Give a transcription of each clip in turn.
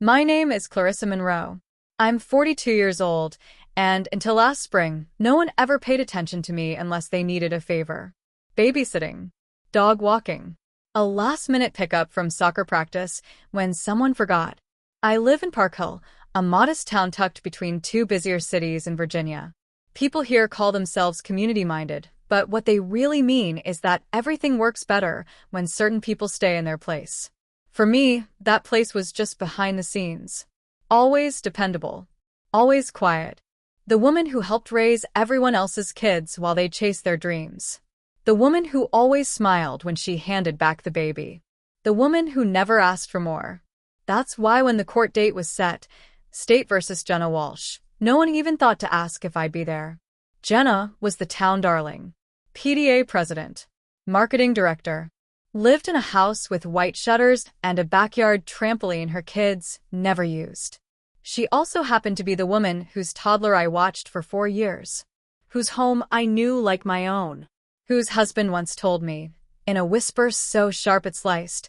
My name is Clarissa Monroe. I'm 42 years old, and until last spring, no one ever paid attention to me unless they needed a favor. Babysitting, dog walking, a last-minute pickup from soccer practice when someone forgot. I live in Park Hill, a modest town tucked between two busier cities in Virginia. People here call themselves community-minded, but what they really mean is that everything works better when certain people stay in their place. For me, that place was just behind the scenes. Always dependable. Always quiet. The woman who helped raise everyone else's kids while they chased their dreams. The woman who always smiled when she handed back the baby. The woman who never asked for more. That's why when the court date was set, State versus Jenna Walsh, no one even thought to ask if I'd be there. Jenna was the town darling. PTA president. Marketing director. Lived in a house with white shutters and a backyard trampoline her kids never used. She also happened to be the woman whose toddler I watched for 4 years. Whose home I knew like my own. Whose husband once told me, in a whisper so sharp it sliced,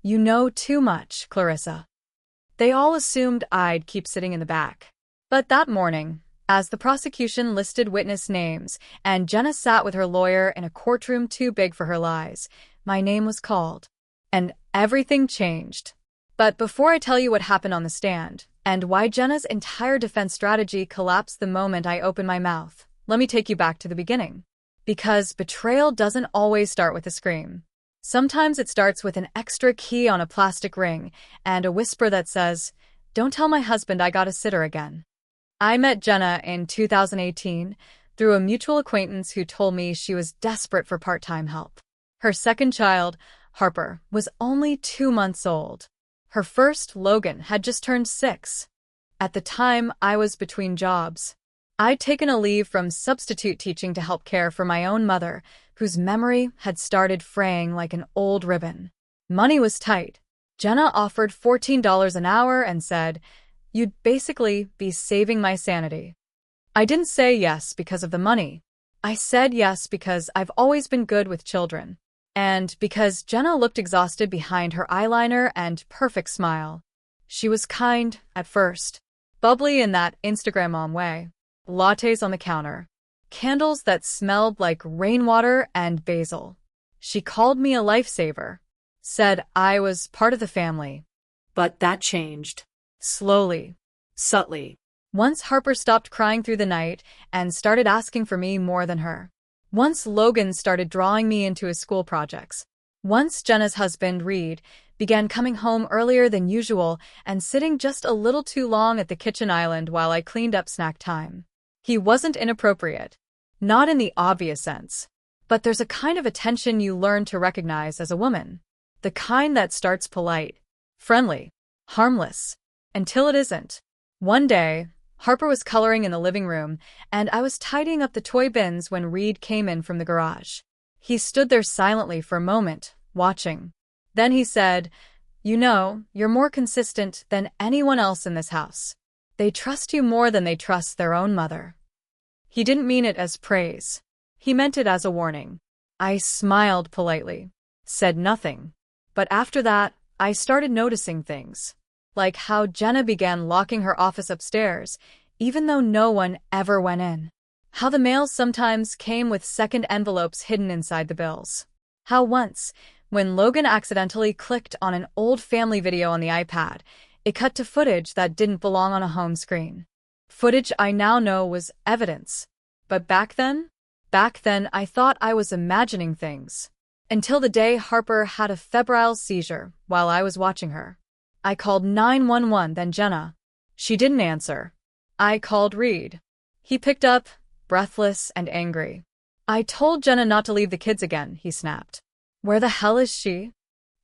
"You know too much, Clarissa." They all assumed I'd keep sitting in the back. But that morning, as the prosecution listed witness names and Jenna sat with her lawyer in a courtroom too big for her lies, my name was called. And everything changed. But before I tell you what happened on the stand, and why Jenna's entire defense strategy collapsed the moment I opened my mouth, let me take you back to the beginning. Because betrayal doesn't always start with a scream. Sometimes it starts with an extra key on a plastic ring and a whisper that says, "Don't tell my husband I got a sitter again." I met Jenna in 2018 through a mutual acquaintance who told me she was desperate for part-time help. Her second child, Harper, was only 2 months old. Her first, Logan, had just turned 6. At the time, I was between jobs. I'd taken a leave from substitute teaching to help care for my own mother, whose memory had started fraying like an old ribbon. Money was tight. Jenna offered $14 an hour and said, "You'd basically be saving my sanity." I didn't say yes because of the money. I said yes because I've always been good with children. And because Jenna looked exhausted behind her eyeliner and perfect smile. She was kind at first. Bubbly in that Instagram mom way. Lattes on the counter. Candles that smelled like rainwater and basil. She called me a lifesaver. Said I was part of the family. But that changed. Slowly. Subtly. Once Harper stopped crying through the night and started asking for me more than her. Once Logan started drawing me into his school projects. Once Jenna's husband, Reed, began coming home earlier than usual and sitting just a little too long at the kitchen island while I cleaned up snack time. He wasn't inappropriate. Not in the obvious sense. But there's a kind of attention you learn to recognize as a woman. The kind that starts polite, friendly, harmless, until it isn't. One day, Harper was coloring in the living room, and I was tidying up the toy bins when Reed came in from the garage. He stood there silently for a moment, watching. Then he said, "You know, you're more consistent than anyone else in this house. They trust you more than they trust their own mother." He didn't mean it as praise. He meant it as a warning. I smiled politely, said nothing. But after that, I started noticing things. Like how Jenna began locking her office upstairs, even though no one ever went in. How the mail sometimes came with second envelopes hidden inside the bills. How once, when Logan accidentally clicked on an old family video on the iPad, it cut to footage that didn't belong on a home screen. Footage I now know was evidence. But back then I thought I was imagining things. Until the day Harper had a febrile seizure while I was watching her. I called 911, then Jenna. She didn't answer. I called Reed. He picked up, breathless and angry. "I told Jenna not to leave the kids again," he snapped. "Where the hell is she?"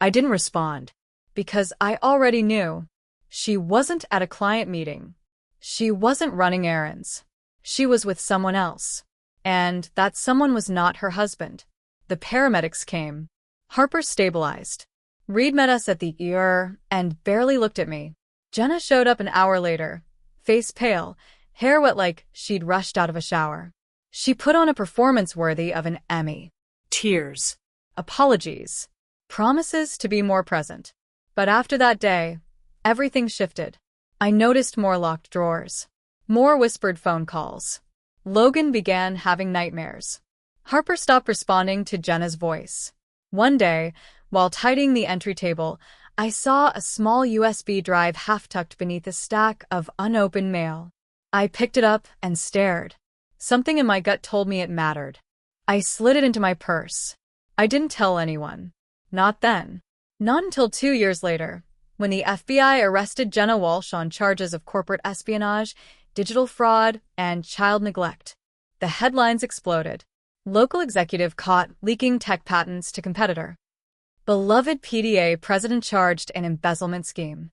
I didn't respond. Because I already knew. She wasn't at a client meeting. She wasn't running errands. She was with someone else. And that someone was not her husband. The paramedics came. Harper stabilized. Reed met us at the ER and barely looked at me. Jenna showed up an hour later, face pale, hair wet like she'd rushed out of a shower. She put on a performance worthy of an Emmy. Tears. Apologies. Promises to be more present. But after that day, everything shifted. I noticed more locked drawers, more whispered phone calls. Logan began having nightmares. Harper stopped responding to Jenna's voice. One day, while tidying the entry table, I saw a small USB drive half-tucked beneath a stack of unopened mail. I picked it up and stared. Something in my gut told me it mattered. I slid it into my purse. I didn't tell anyone. Not then. Not until 2 years later, when the FBI arrested Jenna Walsh on charges of corporate espionage, digital fraud, and child neglect. The headlines exploded. Local executive caught leaking tech patents to competitor. Beloved PDA president charged in embezzlement scheme.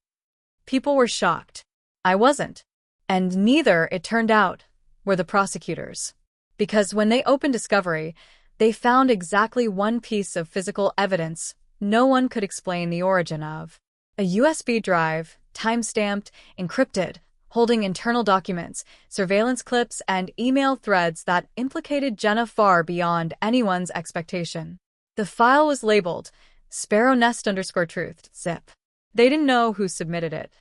People were shocked. I wasn't. And neither, it turned out, were the prosecutors. Because when they opened discovery, they found exactly one piece of physical evidence no one could explain the origin of. A USB drive, time-stamped, encrypted, holding internal documents, surveillance clips, and email threads that implicated Jenna far beyond anyone's expectation. The file was labeled Sparrow Nest _truth, zip. They didn't know who submitted it.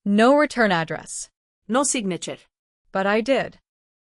No return address. No signature. But I did.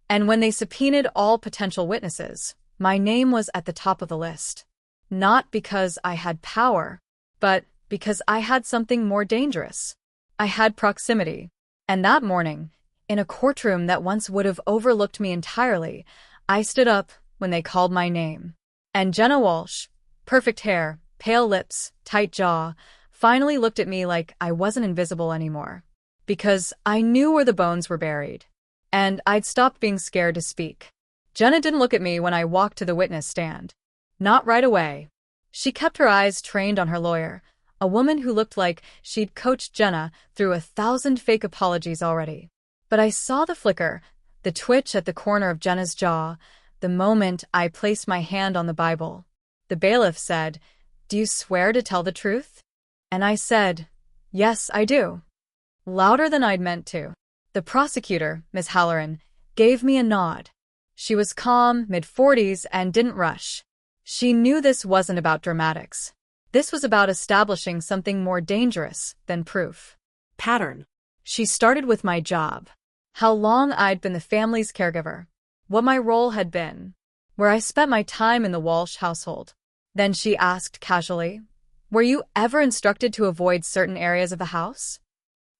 And when they subpoenaed all potential witnesses, my name was at the top of the list. Not because I had power, but because I had something more dangerous. I had proximity. And that morning, in a courtroom that once would have overlooked me entirely, I stood up when they called my name. And Jenna Walsh, perfect hair, pale lips, tight jaw, finally looked at me like I wasn't invisible anymore. Because I knew where the bones were buried. And I'd stopped being scared to speak. Jenna didn't look at me when I walked to the witness stand. Not right away. She kept her eyes trained on her lawyer, a woman who looked like she'd coached Jenna through 1,000 fake apologies already. But I saw the flicker, the twitch at the corner of Jenna's jaw, the moment I placed my hand on the Bible. The bailiff said, "Do you swear to tell the truth?" And I said, "Yes, I do." Louder than I'd meant to. The prosecutor, Ms. Halloran, gave me a nod. She was calm, mid-40s, and didn't rush. She knew this wasn't about dramatics. This was about establishing something more dangerous than proof. Pattern. She started with my job. How long I'd been the family's caregiver. What my role had been. Where I spent my time in the Walsh household. Then she asked casually, "Were you ever instructed to avoid certain areas of the house?"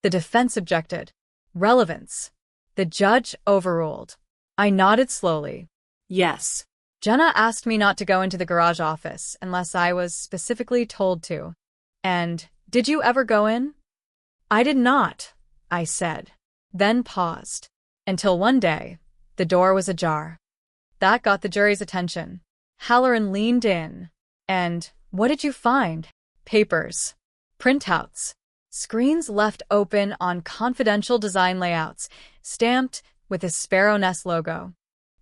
The defense objected. Relevance. The judge overruled. I nodded slowly. Yes. Jenna asked me not to go into the garage office unless I was specifically told to. And, did you ever go in? I did not, I said, then paused. Until one day, the door was ajar. That got the jury's attention. Halloran leaned in. And, what did you find? Papers. Printouts. Screens left open on confidential design layouts, stamped with a Sparrow Nest logo.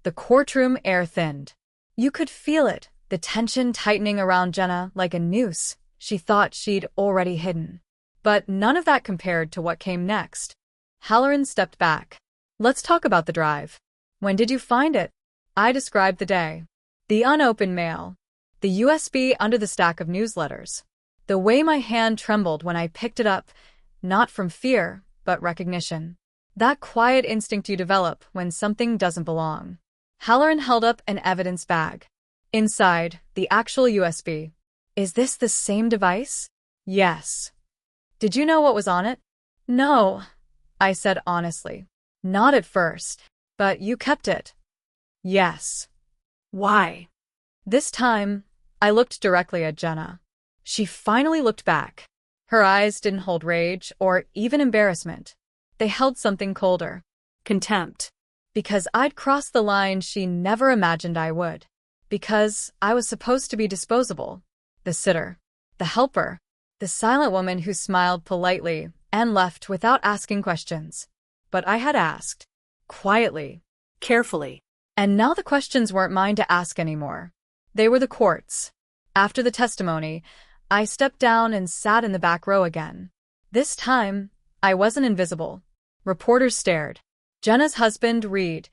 The courtroom air thinned. You could feel it, the tension tightening around Jenna like a noose she thought she'd already hidden. But none of that compared to what came next. Halloran stepped back. Let's talk about the drive. When did you find it? I described the day. The unopened mail. The USB under the stack of newsletters. The way my hand trembled when I picked it up, not from fear, but recognition. That quiet instinct you develop when something doesn't belong. Halloran held up an evidence bag. Inside, the actual USB. Is this the same device? Yes. Did you know what was on it? No, I said honestly. Not at first, but you kept it. Yes. Why? This time, I looked directly at Jenna. She finally looked back. Her eyes didn't hold rage or even embarrassment. They held something colder. Contempt. Because I'd crossed the line she never imagined I would. Because I was supposed to be disposable. The sitter. The helper. The silent woman who smiled politely and left without asking questions. But I had asked. Quietly. Carefully. And now the questions weren't mine to ask anymore. They were the court's. After the testimony, I stepped down and sat in the back row again. This time, I wasn't invisible. Reporters stared. Jenna's husband, Reed,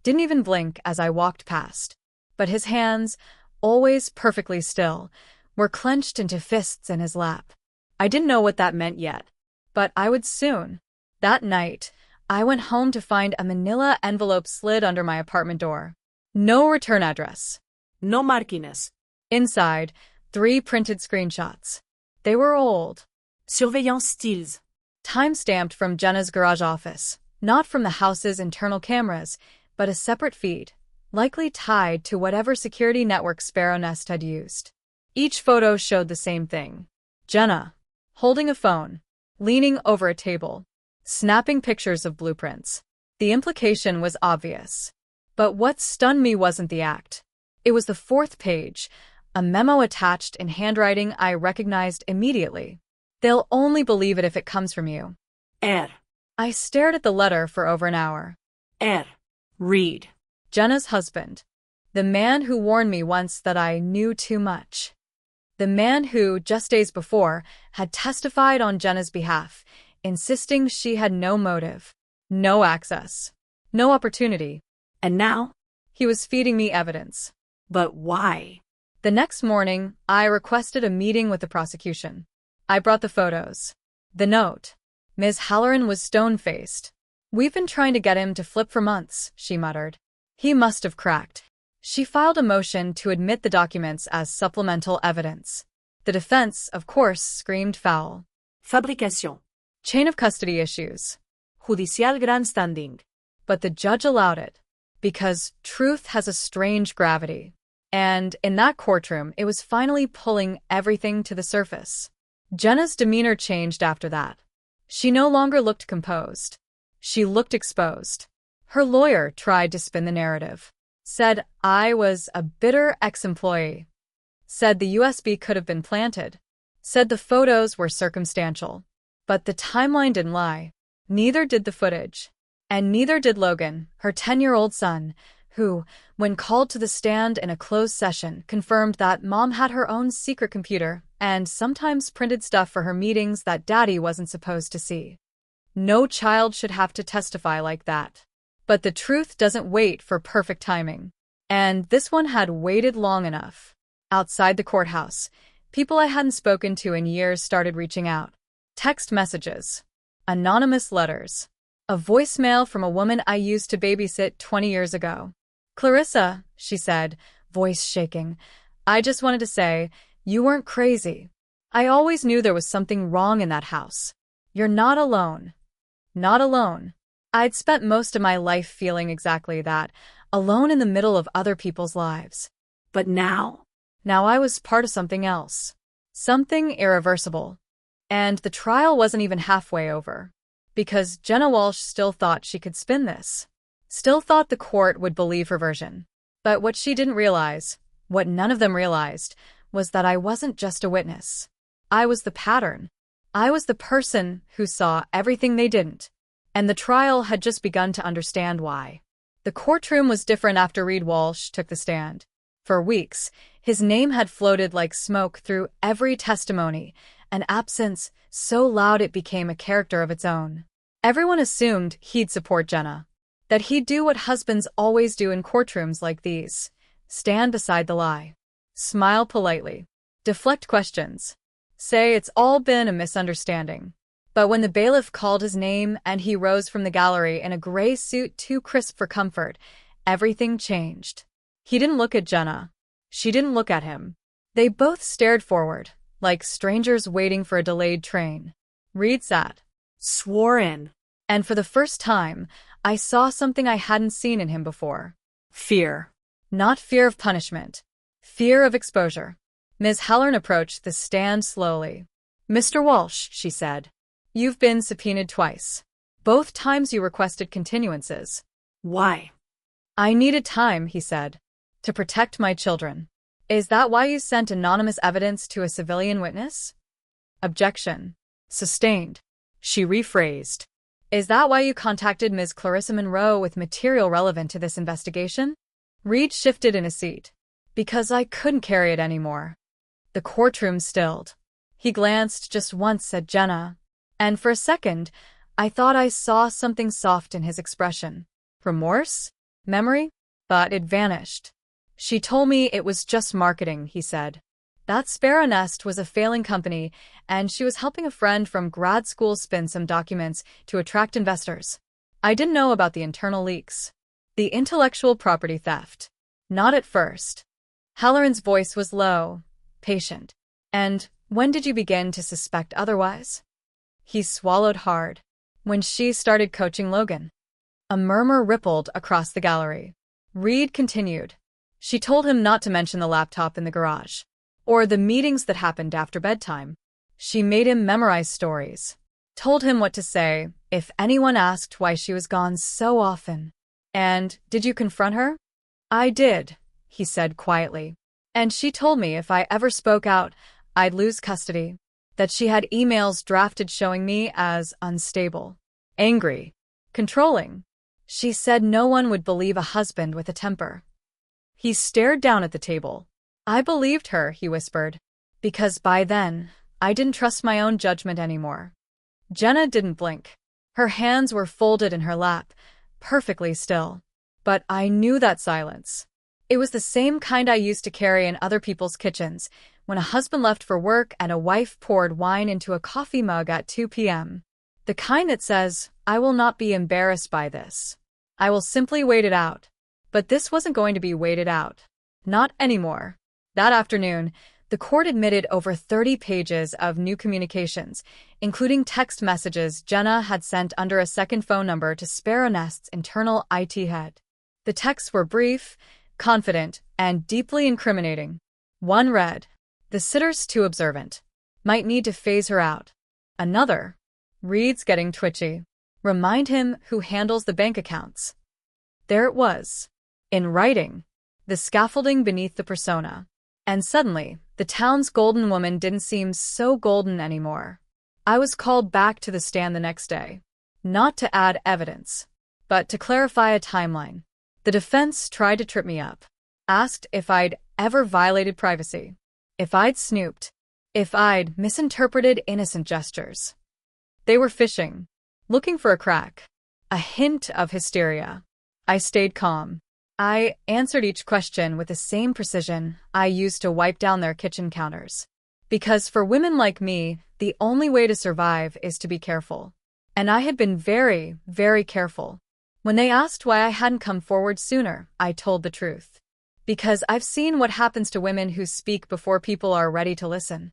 didn't even blink as I walked past. But his hands, always perfectly still, were clenched into fists in his lap. I didn't know what that meant yet. but I would soon. That night, I went home to find a manila envelope slid under my apartment door. No return address. No marquines. Inside, 3 printed screenshots. They were old. Surveillance stills. Time-stamped from Jenna's garage office, not from the house's internal cameras, but a separate feed, likely tied to whatever security network Sparrow Nest had used. Each photo showed the same thing. Jenna, holding a phone, leaning over a table, snapping pictures of blueprints. The implication was obvious. But what stunned me wasn't the act. It was the 4th page, a memo attached in handwriting I recognized immediately. They'll only believe it if it comes from you. I stared at the letter for over an hour. Read. Jenna's husband. The man who warned me once that I knew too much. The man who, just days before, had testified on Jenna's behalf, insisting she had no motive, no access, no opportunity. And now? He was feeding me evidence. But why? The next morning, I requested a meeting with the prosecution. I brought the photos. The note. Ms. Halloran was stone-faced. We've been trying to get him to flip for months, she muttered. He must have cracked. She filed a motion to admit the documents as supplemental evidence. The defense, of course, screamed foul. Fabrication. Chain of custody issues. Judicial grandstanding. But the judge allowed it. Because truth has a strange gravity. And in that courtroom, it was finally pulling everything to the surface. Jenna's demeanor changed after that. She no longer looked composed. She looked exposed. Her lawyer tried to spin the narrative. Said I was a bitter ex-employee. Said the USB could have been planted. Said the photos were circumstantial. But the timeline didn't lie. Neither did the footage. And neither did Logan, her 10-year-old son, who, when called to the stand in a closed session, confirmed that Mom had her own secret computer and sometimes printed stuff for her meetings that Daddy wasn't supposed to see. No child should have to testify like that. But the truth doesn't wait for perfect timing. And this one had waited long enough. Outside the courthouse, people I hadn't spoken to in years started reaching out. Text messages. Anonymous letters. A voicemail from a woman I used to babysit 20 years ago. Clarissa, she said, voice shaking, I just wanted to say, you weren't crazy. I always knew there was something wrong in that house. You're not alone. Not alone. I'd spent most of my life feeling exactly that, alone in the middle of other people's lives. But now? Now I was part of something else. Something irreversible. And the trial wasn't even halfway over. Because Jenna Walsh still thought she could spin this. Still thought the court would believe her version. But what she didn't realize, what none of them realized, was that I wasn't just a witness. I was the pattern. I was the person who saw everything they didn't. And the trial had just begun to understand why. The courtroom was different after Reed Walsh took the stand. For weeks, his name had floated like smoke through every testimony, an absence so loud it became a character of its own. Everyone assumed he'd support Jenna. That he'd do what husbands always do in courtrooms like these. Stand beside the lie. Smile politely. Deflect questions. Say it's all been a misunderstanding. But when the bailiff called his name and he rose from the gallery in a gray suit too crisp for comfort, everything changed. He didn't look at Jenna. She didn't look at him. They both stared forward, like strangers waiting for a delayed train. Reed sat. Swore in. And for the first time, I saw something I hadn't seen in him before. Fear. Not fear of punishment. Fear of exposure. Ms. Halloran approached the stand slowly. Mr. Walsh, she said. You've been subpoenaed twice. Both times you requested continuances. Why? I needed time, he said. To protect my children. Is that why you sent anonymous evidence to a civilian witness? Objection. Sustained. She rephrased. Is that why you contacted Ms. Clarissa Monroe with material relevant to this investigation? Reed shifted in his seat. Because I couldn't carry it anymore. The courtroom stilled. He glanced just once at Jenna. And for a second, I thought I saw something soft in his expression. Remorse? Memory? But it vanished. She told me it was just marketing, he said. That sparrow nest was a failing company, and she was helping a friend from grad school spin some documents to attract investors. I didn't know about the internal leaks. The intellectual property theft. Not at first. Halloran's voice was low, patient. And when did you begin to suspect otherwise? He swallowed hard. When she started coaching Logan. A murmur rippled across the gallery. Reed continued. She told him not to mention the laptop in the garage. Or the meetings that happened after bedtime. She made him memorize stories. Told him what to say if anyone asked why she was gone so often. And did you confront her? I did, he said quietly. And she told me if I ever spoke out, I'd lose custody. That she had emails drafted showing me as unstable, angry, controlling. She said no one would believe a husband with a temper. He stared down at the table. I believed her, he whispered, because by then, I didn't trust my own judgment anymore. Jenna didn't blink. Her hands were folded in her lap, perfectly still. But I knew that silence. It was the same kind I used to carry in other people's kitchens, when a husband left for work and a wife poured wine into a coffee mug at 2 p.m. The kind that says, I will not be embarrassed by this. I will simply wait it out. But this wasn't going to be waited out. Not anymore. That afternoon, the court admitted over 30 pages of new communications, including text messages Jenna had sent under a second phone number to Sparrow Nest's internal IT head. The texts were brief, confident, and deeply incriminating. One read, "The sitter's too observant. Might need to phase her out." Another, "Reed's getting twitchy. Remind him who handles the bank accounts." There it was, in writing, the scaffolding beneath the persona. And suddenly, the town's golden woman didn't seem so golden anymore. I was called back to the stand the next day. Not to add evidence, but to clarify a timeline. The defense tried to trip me up. Asked if I'd ever violated privacy. If I'd snooped. If I'd misinterpreted innocent gestures. They were fishing. Looking for a crack. A hint of hysteria. I stayed calm. I answered each question with the same precision I used to wipe down their kitchen counters. Because for women like me, the only way to survive is to be careful. And I had been very, very careful. When they asked why I hadn't come forward sooner, I told the truth. Because I've seen what happens to women who speak before people are ready to listen.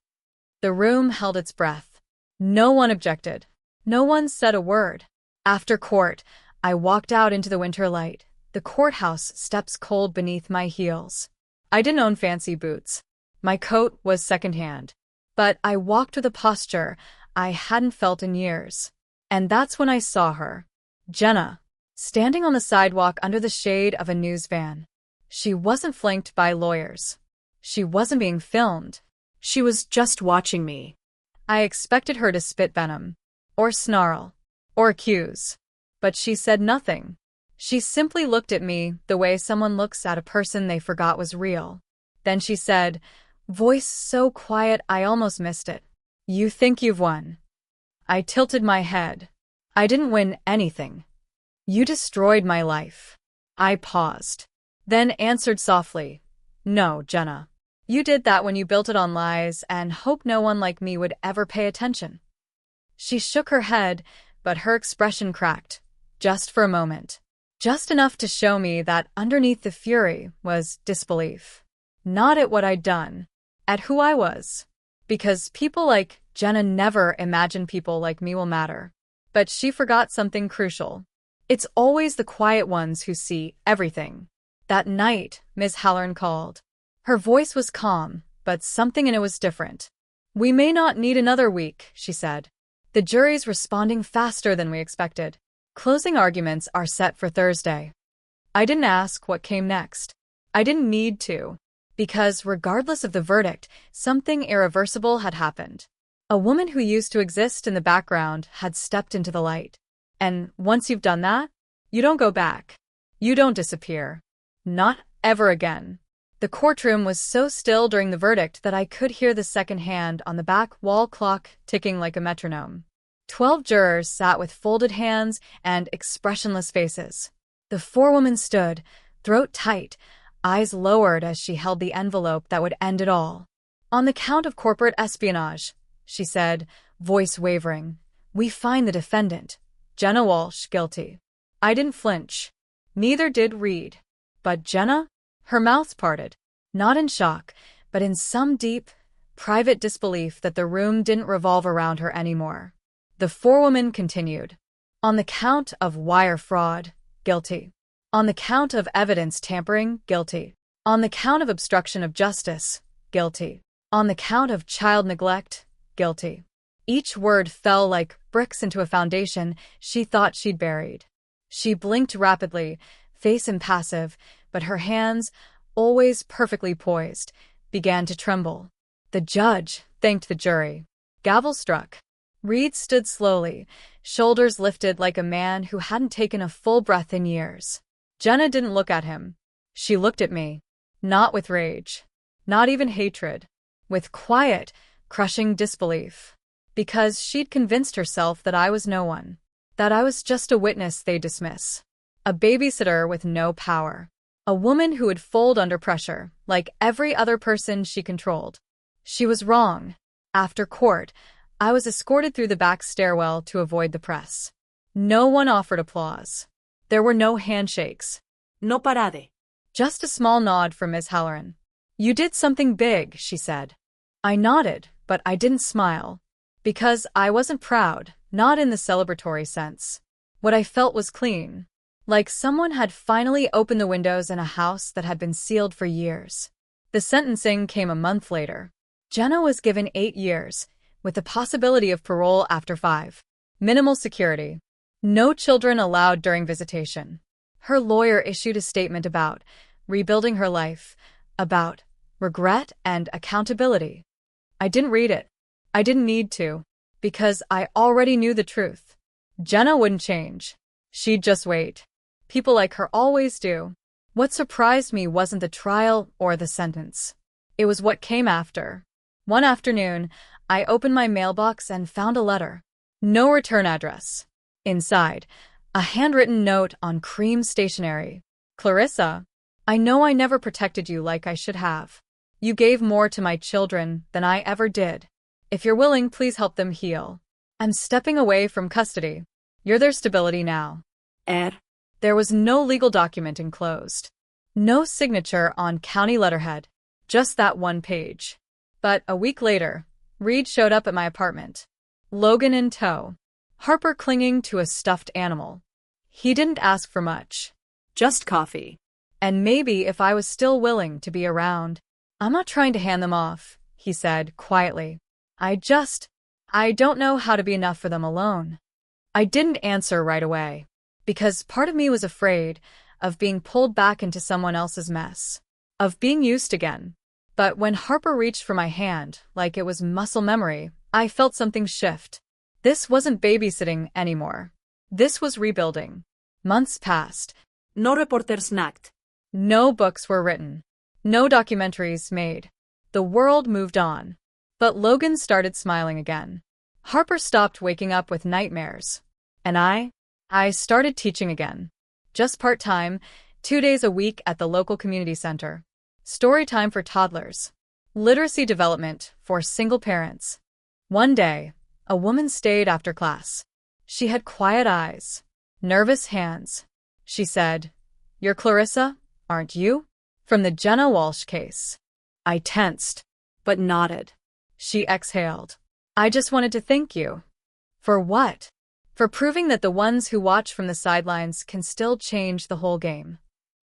The room held its breath. No one objected. No one said a word. After court, I walked out into the winter light. The courthouse steps cold beneath my heels. I didn't own fancy boots. My coat was secondhand. But I walked with a posture I hadn't felt in years. And that's when I saw her. Jenna, standing on the sidewalk under the shade of a news van. She wasn't flanked by lawyers. She wasn't being filmed. She was just watching me. I expected her to spit venom. Or snarl. Or accuse. But she said nothing. She simply looked at me the way someone looks at a person they forgot was real. Then she said, voice so quiet I almost missed it, "You think you've won." I tilted my head. I didn't win anything. You destroyed my life. I paused. Then answered softly, "No, Jenna. You did that when you built it on lies and hoped no one like me would ever pay attention." She shook her head, but her expression cracked. Just for a moment. Just enough to show me that underneath the fury was disbelief. Not at what I'd done. At who I was. Because people like Jenna never imagine people like me will matter. But she forgot something crucial. It's always the quiet ones who see everything. That night, Ms. Halloran called. Her voice was calm, but something in it was different. "We may not need another week," she said. "The jury's responding faster than we expected. Closing arguments are set for Thursday." I didn't ask what came next. I didn't need to. Because regardless of the verdict, something irreversible had happened. A woman who used to exist in the background had stepped into the light. And once you've done that, you don't go back. You don't disappear. Not ever again. The courtroom was so still during the verdict that I could hear the second hand on the back wall clock ticking like a metronome. 12 jurors sat with folded hands and expressionless faces. The forewoman stood, throat tight, eyes lowered as she held the envelope that would end it all. On the count of corporate espionage, she said, voice wavering. We find the defendant, Jenna Walsh, guilty. I didn't flinch. Neither did Reed. But Jenna? Her mouth parted. Not in shock, but in some deep, private disbelief that the room didn't revolve around her anymore. The forewoman continued. On the count of wire fraud, guilty. On the count of evidence tampering, guilty. On the count of obstruction of justice, guilty. On the count of child neglect, guilty. Each word fell like bricks into a foundation she thought she'd buried. She blinked rapidly, face impassive, but her hands, always perfectly poised, began to tremble. The judge thanked the jury. Gavel struck. Reed stood slowly, shoulders lifted like a man who hadn't taken a full breath in years. Jenna didn't look at him. She looked at me. Not with rage. Not even hatred. With quiet, crushing disbelief. Because she'd convinced herself that I was no one. That I was just a witness they dismiss. A babysitter with no power. A woman who would fold under pressure, like every other person she controlled. She was wrong. After court, I was escorted through the back stairwell to avoid the press. No one offered applause. There were no handshakes. No parade. Just a small nod from Ms. Halloran. You did something big, she said. I nodded, but I didn't smile. Because I wasn't proud, not in the celebratory sense. What I felt was clean. Like someone had finally opened the windows in a house that had been sealed for years. The sentencing came a month later. Jenna was given 8 years, with the possibility of parole after 5. Minimal security. No children allowed during visitation. Her lawyer issued a statement about rebuilding her life, about regret and accountability. I didn't read it. I didn't need to, because I already knew the truth. Jenna wouldn't change. She'd just wait. People like her always do. What surprised me wasn't the trial or the sentence. It was what came after. One afternoon, I opened my mailbox and found a letter. No return address. Inside, a handwritten note on cream stationery. Clarissa, I know I never protected you like I should have. You gave more to my children than I ever did. If you're willing, please help them heal. I'm stepping away from custody. You're their stability now. There was no legal document enclosed. No signature on county letterhead. Just that one page. But a week later, Reed showed up at my apartment. Logan in tow. Harper clinging to a stuffed animal. He didn't ask for much. Just coffee. And maybe if I was still willing to be around. I'm not trying to hand them off, he said quietly. I don't know how to be enough for them alone. I didn't answer right away. Because part of me was afraid of being pulled back into someone else's mess. Of being used again. But when Harper reached for my hand, like it was muscle memory, I felt something shift. This wasn't babysitting anymore. This was rebuilding. Months passed. No reporters snacked. No books were written. No documentaries made. The world moved on. But Logan started smiling again. Harper stopped waking up with nightmares. And I started teaching again. Just part-time, 2 days a week at the local community center. Story time for toddlers. Literacy development for single parents. One day, a woman stayed after class. She had quiet eyes, nervous hands. She said, "You're Clarissa, aren't you? From the Jenna Walsh case." I tensed, but nodded. She exhaled. "I just wanted to thank you." For what? For proving that the ones who watch from the sidelines can still change the whole game.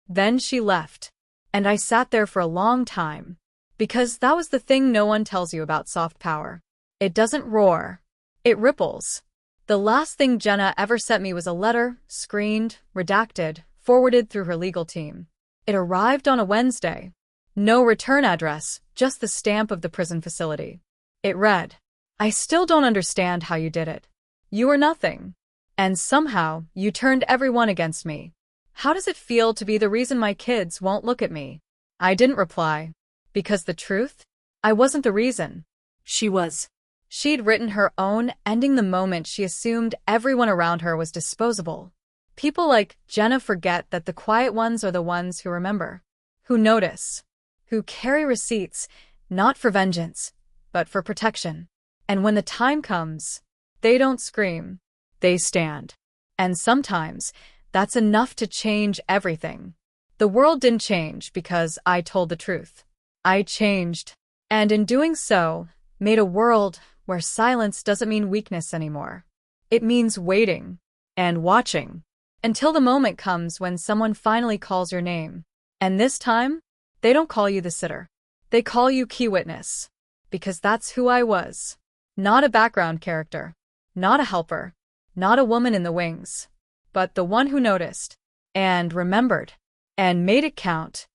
Then she left. And I sat there for a long time. Because that was the thing no one tells you about soft power. It doesn't roar. It ripples. The last thing Jenna ever sent me was a letter, screened, redacted, forwarded through her legal team. It arrived on a Wednesday. No return address, just the stamp of the prison facility. It read, "I still don't understand how you did it. You were nothing. And somehow, you turned everyone against me. How does it feel to be the reason my kids won't look at me?" I didn't reply. Because the truth? I wasn't the reason. She was. She'd written her own, ending the moment she assumed everyone around her was disposable. People like Jenna forget that the quiet ones are the ones who remember. Who notice. Who carry receipts, not for vengeance, but for protection. And when the time comes, they don't scream, they stand. And sometimes, that's enough to change everything. The world didn't change because I told the truth. I changed, and in doing so, made a world where silence doesn't mean weakness anymore. It means waiting and watching until the moment comes when someone finally calls your name. And this time, they don't call you the sitter. They call you key witness. Because that's who I was. Not a background character. Not a helper. Not a woman in the wings. But the one who noticed. And remembered. And made it count.